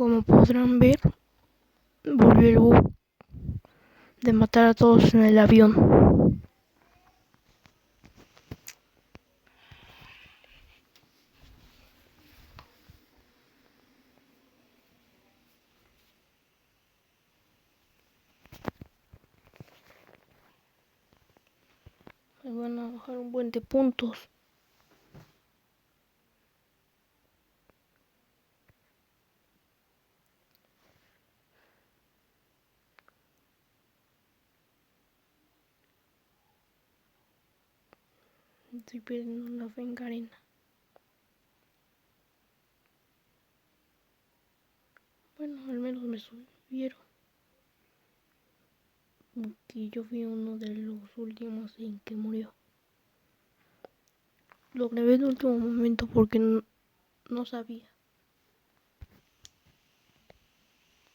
Como podrán ver, volvió el bug de matar a todos en el avión. Me van a bajar un buen de puntos. Estoy perdiendo la fe en Garena. Bueno, al menos me subieron. Que yo fui uno de los últimos en que murió. Lo grabé en el último momento porque no sabía.